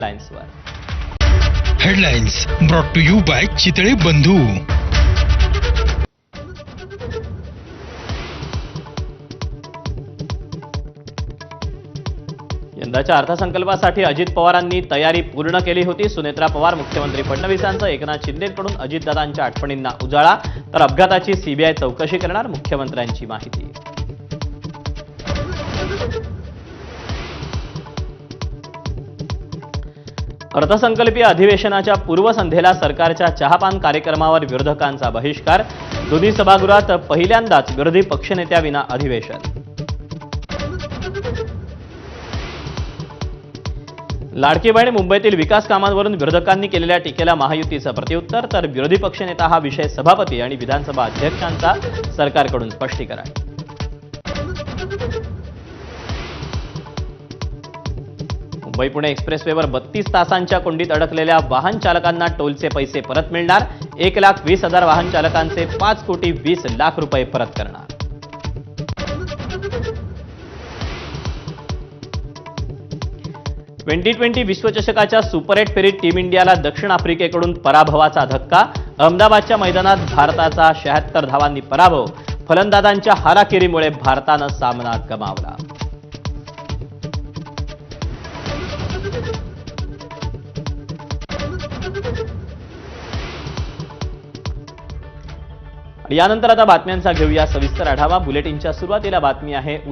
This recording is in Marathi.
हेडलाईन्सवर headlines brought to you by Chitale Bandhu. यंदाच्या अर्थसंकल्पासाठी अजित पवारांनी तयारी पूर्ण केली होती. सुनेत्रा पवार, मुख्यमंत्री फडणवीसांचं एकनाथ शिंदेकडून अजितदादांच्या आठवणींना उजाळा, तर अपघाताची सीबीआय चौकशी करणार, मुख्यमंत्र्यांची माहिती. अर्थसंकल्पीय अधिवेशनाच्या पूर्वसंध्येला सरकारच्या चहापान कार्यक्रमावर विरोधकांचा बहिष्कार. दोन्ही सभागृहात पहिल्यांदाच विरोधी पक्षनेत्याविना अधिवेशन. लाडकी बहीण मुंबईतील विकास कामांवरून विरोधकांनी केलेल्या टीकेला महायुतीचं प्रत्युत्तर, तर विरोधी पक्षनेता हा विषय सभापती आणि विधानसभा अध्यक्षांचा, सरकारकडून स्पष्टीकरण. मुंबई पुणे एक्सप्रेसवेवर 32 तासांच्या कोंडीत अडकलेल्या वाहन चालकांना टोलचे पैसे परत मिळणार. 1,20,000 वाहन चालकांचे 5,20,00,000 रुपये परत करणार. T20 विश्वचषकाच्या सुपर 8 फेरीत टीम इंडियाला दक्षिण आफ्रिकेकडून पराभवाचा धक्का. अहमदाबादच्या मैदानात भारताचा 76 धावांनी पराभव. फलंदाजांच्या हाराकिरीमुळे भारतानं सामना गमावला. यानंतर आता बातम्यांचा घेऊया सविस्तर आढावा. बुलेटिनच्या सुरुवातीला बातमी आहे उद्या